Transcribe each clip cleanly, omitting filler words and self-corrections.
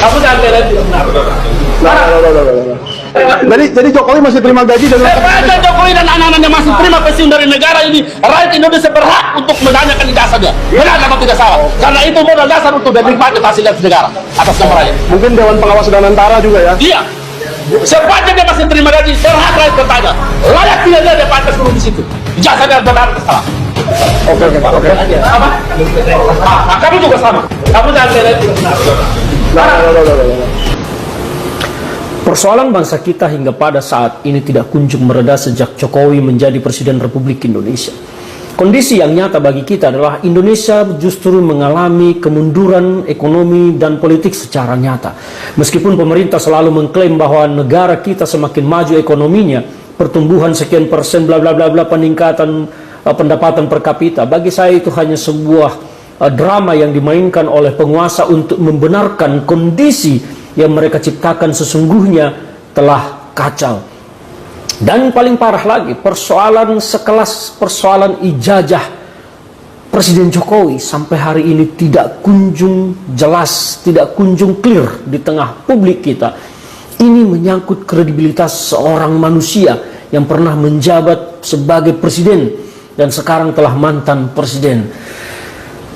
Kamu jangan bela itu benar. Jadi Jokowi masih terima gaji dan Raja Jokowi dan anak-anaknya masih terima pensiun dari negara ini. Rakyat Indonesia berhak untuk menanyakan ijazahnya. Benar atau tidak salah? Karena itu modal dasar untuk menikmati fasilitas negara atas nama rakyat. mungkin Dewan Pengawas dan Antara juga ya. Iya. Sepanjang dia masih terima gaji, berhak rakyat bertanya. Layak tidak dia pantas turun di situ. Ijazahnya benar atau salah? Oke. Apa? Nah, kamu juga sama. Kamu jangan bela itu benar. Persoalan bangsa kita hingga pada saat ini tidak kunjung mereda sejak Jokowi menjadi Presiden Republik Indonesia. Kondisi yang nyata bagi kita adalah Indonesia justru mengalami kemunduran ekonomi dan politik secara nyata. Meskipun pemerintah selalu mengklaim bahwa negara kita semakin maju ekonominya, pertumbuhan sekian persen, bla bla bla bla, peningkatan pendapatan per kapita, bagi saya itu hanya sebuah drama yang dimainkan oleh penguasa untuk membenarkan kondisi yang mereka ciptakan sesungguhnya telah kacau. Dan paling parah lagi, persoalan sekelas persoalan ijazah Presiden Jokowi sampai hari ini tidak kunjung jelas, tidak kunjung clear di tengah publik kita. Ini menyangkut kredibilitas seorang manusia yang pernah menjabat sebagai presiden dan sekarang telah mantan presiden.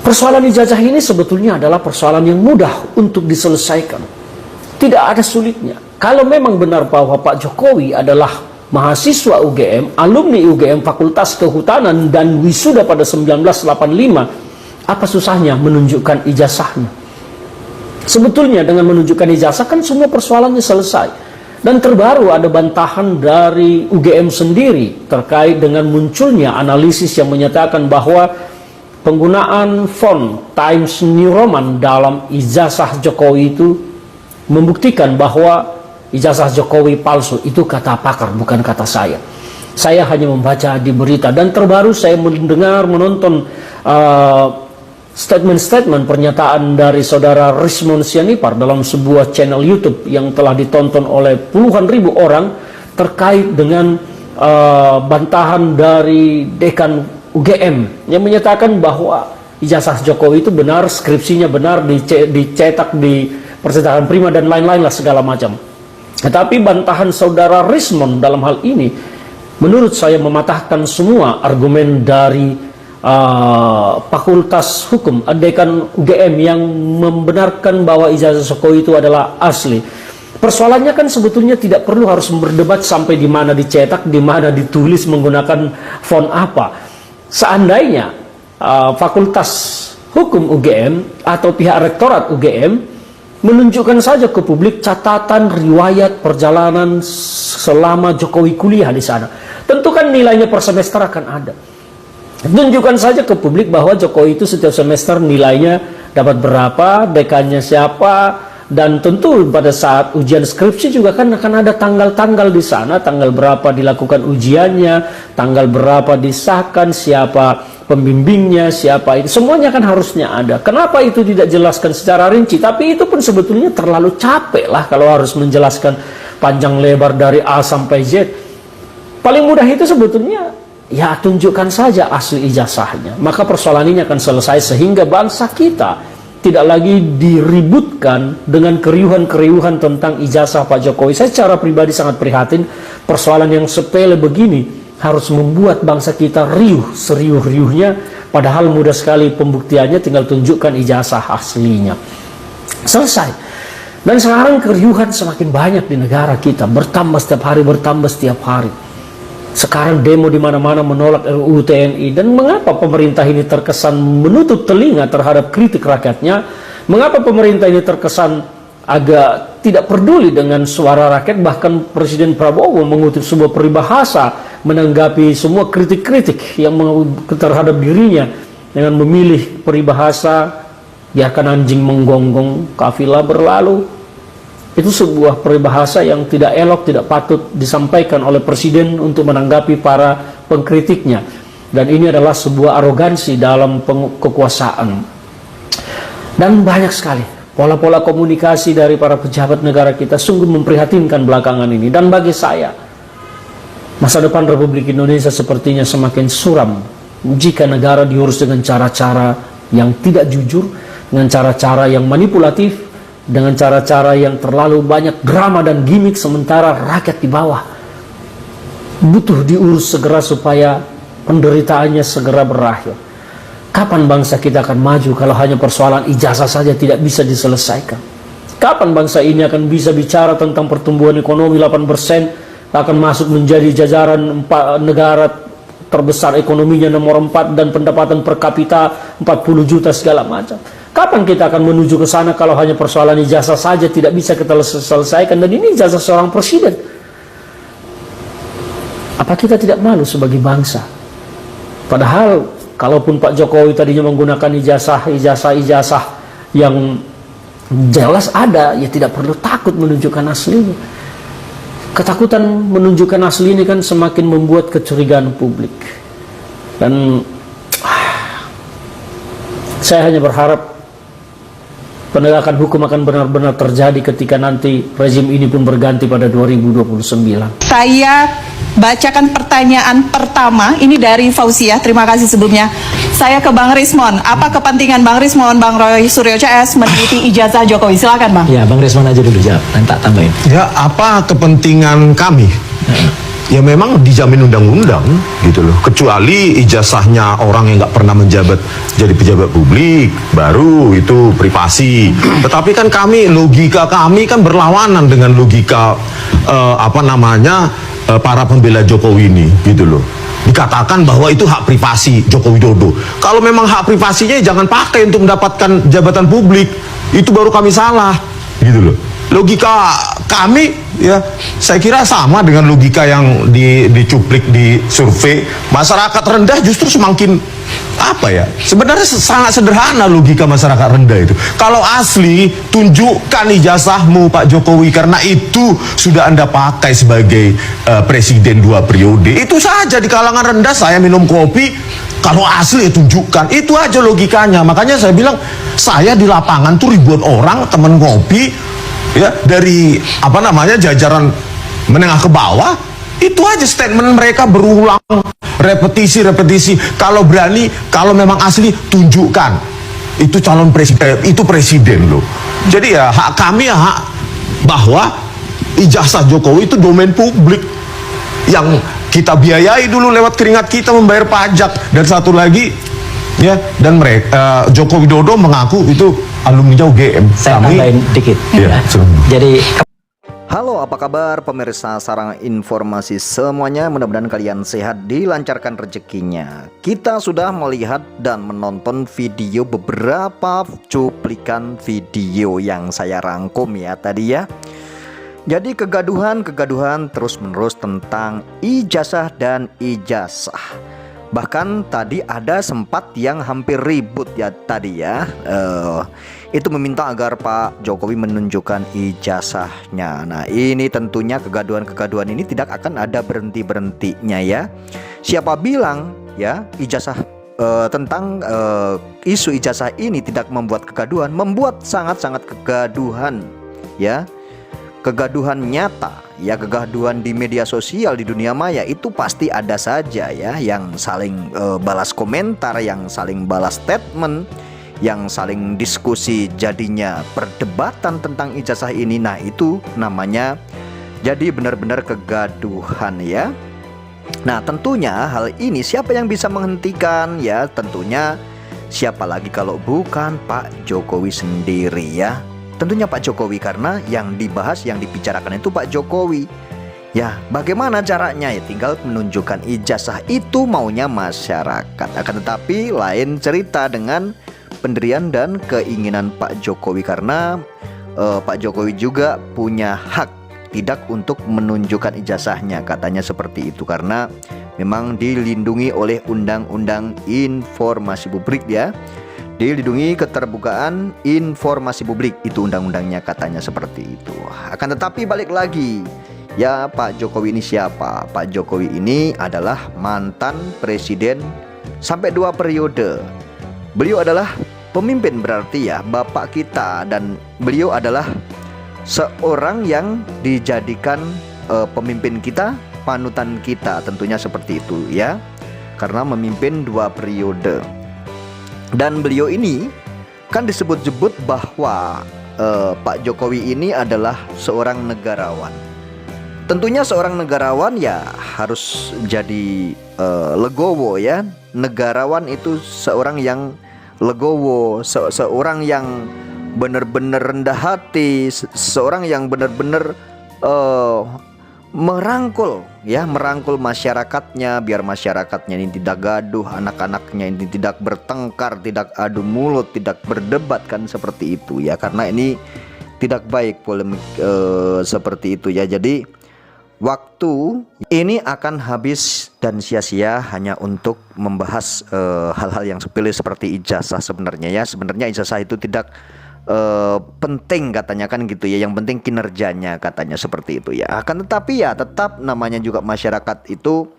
Persoalan ijazah ini sebetulnya adalah persoalan yang mudah untuk diselesaikan. Tidak ada sulitnya. Kalau memang benar bahwa Pak Jokowi adalah mahasiswa UGM, alumni UGM Fakultas Kehutanan dan wisuda pada 1985, apa susahnya menunjukkan ijazahnya? Sebetulnya dengan menunjukkan ijazah kan semua persoalannya selesai. Dan terbaru ada bantahan dari UGM sendiri terkait dengan munculnya analisis yang menyatakan bahwa penggunaan font Times New Roman dalam ijazah Jokowi itu membuktikan bahwa ijazah Jokowi palsu. Itu kata pakar, bukan kata saya. Saya hanya membaca di berita. Dan terbaru saya menonton statement-statement pernyataan dari saudara Rismon Sianipar dalam sebuah channel YouTube yang telah ditonton oleh puluhan ribu orang terkait dengan bantahan dari dekan UGM yang menyatakan bahwa ijazah Jokowi itu benar, skripsinya benar, dicetak di percetakan prima dan lain-lain lah segala macam. Tetapi bantahan saudara Rismon dalam hal ini menurut saya mematahkan semua argumen dari Fakultas Hukum dekan UGM yang membenarkan bahwa ijazah Jokowi itu adalah asli. Persoalannya kan sebetulnya tidak perlu harus berdebat sampai di mana dicetak, di mana ditulis menggunakan font apa. Seandainya Fakultas Hukum UGM atau pihak rektorat UGM menunjukkan saja ke publik catatan riwayat perjalanan selama Jokowi kuliah di sana. Tentu kan nilainya per semester akan ada. Tunjukkan saja ke publik bahwa Jokowi itu setiap semester nilainya dapat berapa, dekannya siapa, dan tentu pada saat ujian skripsi juga kan akan ada tanggal-tanggal di sana, tanggal berapa dilakukan ujiannya, tanggal berapa disahkan, siapa pembimbingnya, siapa itu, semuanya kan harusnya ada. Kenapa itu tidak jelaskan secara rinci? Tapi itu pun sebetulnya terlalu capek lah kalau harus menjelaskan panjang lebar dari A sampai Z. Paling mudah itu sebetulnya ya tunjukkan saja asli ijazahnya, maka persoalan ini akan selesai sehingga bangsa kita tidak lagi diributkan dengan keriuhan-keriuhan tentang ijazah Pak Jokowi. Saya secara pribadi sangat prihatin persoalan yang sepele begini harus membuat bangsa kita riuh seriuh-riuhnya, padahal mudah sekali pembuktiannya, tinggal tunjukkan ijazah aslinya. Selesai. Dan sekarang keriuhan semakin banyak di negara kita, bertambah setiap hari, bertambah setiap hari. Sekarang demo di mana-mana menolak RUU TNI. Dan mengapa pemerintah ini terkesan menutup telinga terhadap kritik rakyatnya? Mengapa pemerintah ini terkesan agak tidak peduli dengan suara rakyat? Bahkan Presiden Prabowo mengutip sebuah peribahasa menanggapi semua kritik-kritik yang terhadap dirinya dengan memilih peribahasa biarkan anjing menggonggong kafilah berlalu. Itu sebuah peribahasa yang tidak elok, tidak patut disampaikan oleh Presiden untuk menanggapi para pengkritiknya. Dan ini adalah sebuah arogansi dalam kekuasaan. Dan banyak sekali pola-pola komunikasi dari para pejabat negara kita sungguh memprihatinkan belakangan ini. Dan bagi saya, masa depan Republik Indonesia sepertinya semakin suram jika negara diurus dengan cara-cara yang tidak jujur, dengan cara-cara yang manipulatif, dengan cara-cara yang terlalu banyak drama dan gimmick, sementara rakyat di bawah butuh diurus segera supaya penderitaannya segera berakhir. Kapan bangsa kita akan maju kalau hanya persoalan ijazah saja tidak bisa diselesaikan? Kapan bangsa ini akan bisa bicara tentang pertumbuhan ekonomi 8%, akan masuk menjadi jajaran negara terbesar ekonominya nomor 4 dan pendapatan per kapita 40 juta segala macam? Kapan kita akan menuju ke sana kalau hanya persoalan ijazah saja tidak bisa kita selesaikan? Dan ini ijazah seorang presiden. Apa kita tidak malu sebagai bangsa? Padahal kalaupun Pak Jokowi tadinya menggunakan ijazah yang jelas ada, ya tidak perlu takut menunjukkan aslinya. Ketakutan menunjukkan asli ini kan semakin membuat kecurigaan publik. Dan saya hanya berharap penegakan hukum akan benar-benar terjadi ketika nanti rezim ini pun berganti pada 2029. Saya bacakan pertanyaan pertama, ini dari Fauzia, terima kasih sebelumnya. Saya ke Bang Rismon, apa kepentingan Bang Rismon, Bang Roy Suryo CS meneliti ijazah Jokowi? Silakan Bang. Ya, Bang Rismon aja dulu jawab, nanti tak tambahin. Ya, apa kepentingan kami? Ya memang dijamin undang-undang gitu loh. Kecuali ijazahnya orang yang nggak pernah menjabat jadi pejabat publik, baru itu privasi. Tetapi kan logika kami kan berlawanan dengan logika para pembela Jokowi ini gitu loh. Dikatakan bahwa itu hak privasi Joko Widodo. Kalau memang hak privasinya jangan pakai untuk mendapatkan jabatan publik. Itu baru kami salah gitu loh. Logika kami ya saya kira sama dengan logika yang dicuplik di survei. Masyarakat rendah justru semakin sebenarnya sangat sederhana logika masyarakat rendah itu. Kalau asli, tunjukkan ijazahmu Pak Jokowi, karena itu sudah Anda pakai sebagai presiden 2 periode. Itu saja. Di kalangan rendah saya minum kopi, kalau asli ya tunjukkan. Itu aja logikanya. Makanya saya bilang, saya di lapangan tuh ribuan orang temen ngopi ya, dari jajaran menengah ke bawah. Itu aja statement mereka berulang, repetisi. Kalau berani, kalau memang asli, tunjukkan. Itu calon presiden, itu presiden loh. Jadi ya hak kami hak bahwa ijazah Jokowi itu domain publik yang kita biayai dulu lewat keringat kita membayar pajak. Dan satu lagi ya, dan mereka Joko Widodo mengaku itu alumni UGM. Saya tambahin dikit. Ya, Jadi Halo, apa kabar pemirsa Sarang Informasi semuanya? Mudah-mudahan kalian sehat, dilancarkan rezekinya. Kita sudah melihat dan menonton beberapa cuplikan video yang saya rangkum ya tadi ya. Jadi kegaduhan terus-menerus tentang ijazah dan ijazah. Bahkan tadi ada sempat yang hampir ribut ya tadi ya. Itu meminta agar Pak Jokowi menunjukkan ijazahnya. Nah ini tentunya kegaduhan ini tidak akan ada berhenti-berhentinya ya. Siapa bilang ya ijazah tentang isu ijazah ini tidak membuat kegaduhan? Membuat sangat-sangat kegaduhan ya. Kegaduhan nyata ya, kegaduhan di media sosial, di dunia maya itu pasti ada saja ya, yang saling balas komentar, yang saling balas statement, yang saling diskusi, jadinya perdebatan tentang ijazah ini. Nah itu namanya jadi benar-benar kegaduhan ya. Nah tentunya hal ini siapa yang bisa menghentikan ya? Tentunya siapa lagi kalau bukan Pak Jokowi sendiri ya. Tentunya Pak Jokowi, karena yang dibahas, yang dibicarakan itu Pak Jokowi. Ya, bagaimana caranya? Ya tinggal menunjukkan ijazah, itu maunya masyarakat. Akan tetapi lain cerita dengan pendirian dan keinginan Pak Jokowi, karena Pak Jokowi juga punya hak tidak untuk menunjukkan ijazahnya, katanya seperti itu, karena memang dilindungi oleh Undang-Undang Informasi Publik ya. Dilindungi keterbukaan informasi publik, itu undang-undangnya, katanya seperti itu. Akan tetapi balik lagi ya, Pak Jokowi ini siapa? Pak Jokowi ini adalah mantan presiden sampai 2 periode. Beliau adalah pemimpin berarti ya, bapak kita, dan beliau adalah seorang yang dijadikan pemimpin kita, panutan kita, tentunya seperti itu ya, karena memimpin 2 periode. Dan beliau ini kan disebut-sebut bahwa Pak Jokowi ini adalah seorang negarawan. Tentunya seorang negarawan ya harus jadi legowo ya. Negarawan itu seorang yang legowo, seorang yang benar-benar rendah hati, seorang yang benar-benar merangkul masyarakatnya, biar masyarakatnya ini tidak gaduh, anak-anaknya ini tidak bertengkar, tidak adu mulut, tidak berdebat kan seperti itu ya, karena ini tidak baik polemik seperti itu ya. Jadi waktu ini akan habis dan sia-sia hanya untuk membahas hal-hal yang sepele seperti ijazah sebenarnya ya. Sebenarnya ijazah itu tidak penting katanya kan gitu ya, yang penting kinerjanya katanya seperti itu ya. Akan tetapi ya tetap namanya juga masyarakat itu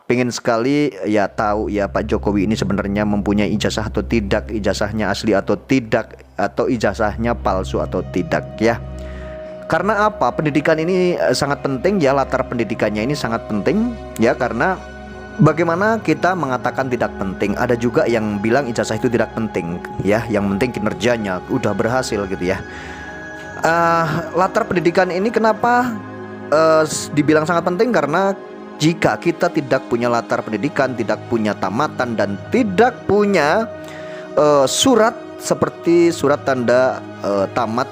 pengen sekali ya tahu ya Pak Jokowi ini sebenarnya mempunyai ijazah atau tidak, ijazahnya asli atau tidak, atau ijazahnya palsu atau tidak ya. Karena apa? Pendidikan ini sangat penting ya, latar pendidikannya ini sangat penting ya, karena bagaimana kita mengatakan tidak penting, ada juga yang bilang ijazah itu tidak penting ya, yang penting kinerjanya udah berhasil gitu ya. Latar pendidikan ini kenapa dibilang sangat penting? Karena jika kita tidak punya latar pendidikan, tidak punya tamatan, dan tidak punya surat seperti surat tanda tamat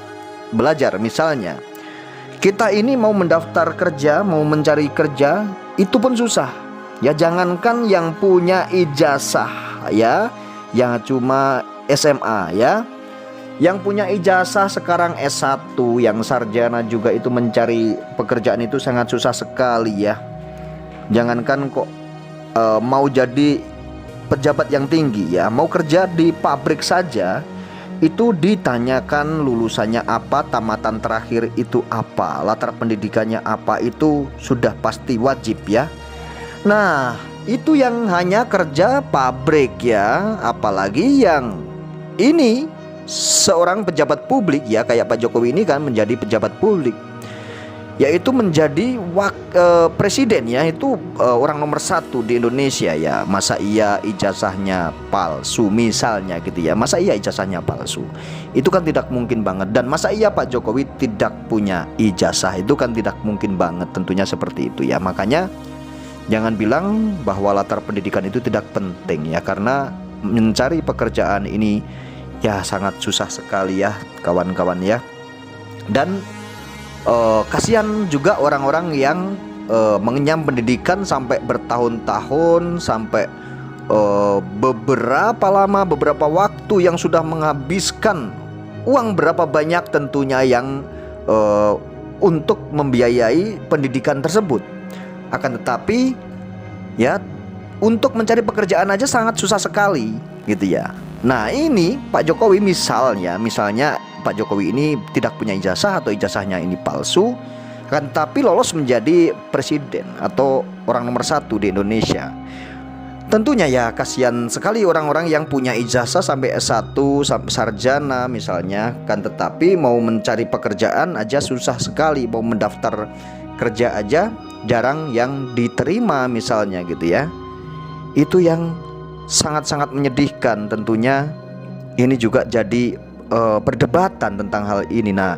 belajar misalnya, kita ini mau mendaftar kerja, mau mencari kerja, itu pun susah ya. Jangankan yang punya ijazah ya, yang cuma SMA ya, yang punya ijazah sekarang S1, yang sarjana juga itu mencari pekerjaan itu sangat susah sekali ya. Jangankan kok mau jadi pejabat yang tinggi ya, mau kerja di pabrik saja itu ditanyakan lulusannya apa, tamatan terakhir itu apa, latar pendidikannya apa, itu sudah pasti wajib ya. Nah itu yang hanya kerja pabrik ya, apalagi yang ini seorang pejabat publik ya, kayak Pak Jokowi ini kan menjadi pejabat publik, yaitu menjadi presiden ya, itu orang nomor 1 di Indonesia ya. Masa iya ijazahnya palsu misalnya gitu ya, masa iya ijazahnya palsu, itu kan tidak mungkin banget. Dan masa iya Pak Jokowi tidak punya ijazah, itu kan tidak mungkin banget tentunya seperti itu ya. Makanya jangan bilang bahwa latar pendidikan itu tidak penting ya, karena mencari pekerjaan ini ya sangat susah sekali ya kawan-kawan ya. Dan kasihan juga orang-orang yang mengenyam pendidikan sampai bertahun-tahun, sampai beberapa waktu, yang sudah menghabiskan uang berapa banyak tentunya yang untuk membiayai pendidikan tersebut. Akan tetapi ya untuk mencari pekerjaan aja sangat susah sekali gitu ya. Nah ini Pak Jokowi misalnya Pak Jokowi ini tidak punya ijazah atau ijazahnya ini palsu, kan, tapi lolos menjadi presiden atau orang nomor 1 di Indonesia. Tentunya ya kasihan sekali orang-orang yang punya ijazah sampai S1, sampai sarjana misalnya kan, tetapi mau mencari pekerjaan aja susah sekali, mau mendaftar kerja aja jarang yang diterima misalnya gitu ya. Itu yang sangat-sangat menyedihkan tentunya. Ini juga jadi perdebatan tentang hal ini. Nah,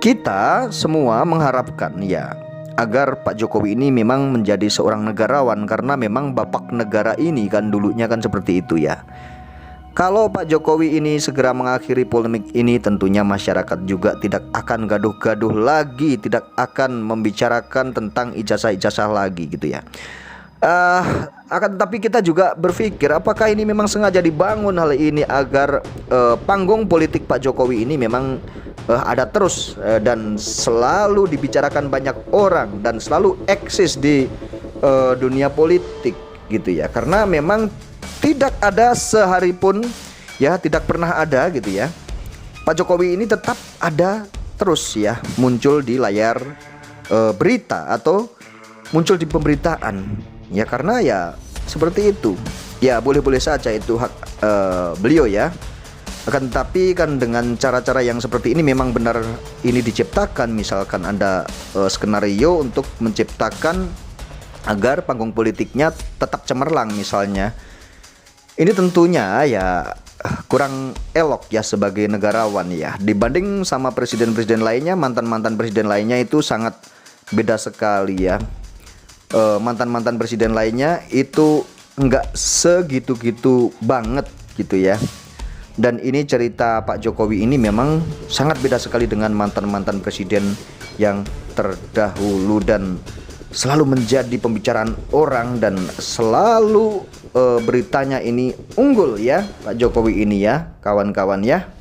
kita semua mengharapkan ya agar Pak Jokowi ini memang menjadi seorang negarawan, karena memang bapak negara ini kan dulunya kan seperti itu ya. Kalau Pak Jokowi ini segera mengakhiri polemik ini, tentunya masyarakat juga tidak akan gaduh-gaduh lagi, tidak akan membicarakan tentang ijazah-ijazah lagi gitu ya. Akan tetapi kita juga berpikir, apakah ini memang sengaja dibangun hal ini agar panggung politik Pak Jokowi ini memang ada terus dan selalu dibicarakan banyak orang dan selalu eksis di dunia politik gitu ya. Karena memang tidak ada sehari pun ya, tidak pernah ada gitu ya, Pak Jokowi ini tetap ada terus ya, muncul di layar berita atau muncul di pemberitaan ya, karena ya seperti itu ya. Boleh-boleh saja itu hak beliau ya. Akan tetapi kan dengan cara-cara yang seperti ini memang benar ini diciptakan. Misalkan ada skenario untuk menciptakan agar panggung politiknya tetap cemerlang misalnya. Ini tentunya ya kurang elok ya sebagai negarawan ya. Dibanding sama presiden-presiden lainnya, mantan-mantan presiden lainnya itu sangat beda sekali ya. Mantan-mantan presiden lainnya itu nggak segitu-gitu banget gitu ya. Dan ini cerita Pak Jokowi ini memang sangat beda sekali dengan mantan-mantan presiden yang terdahulu dan selalu menjadi pembicaraan orang dan selalu beritanya ini unggul ya Pak Jokowi ini ya, kawan-kawan ya.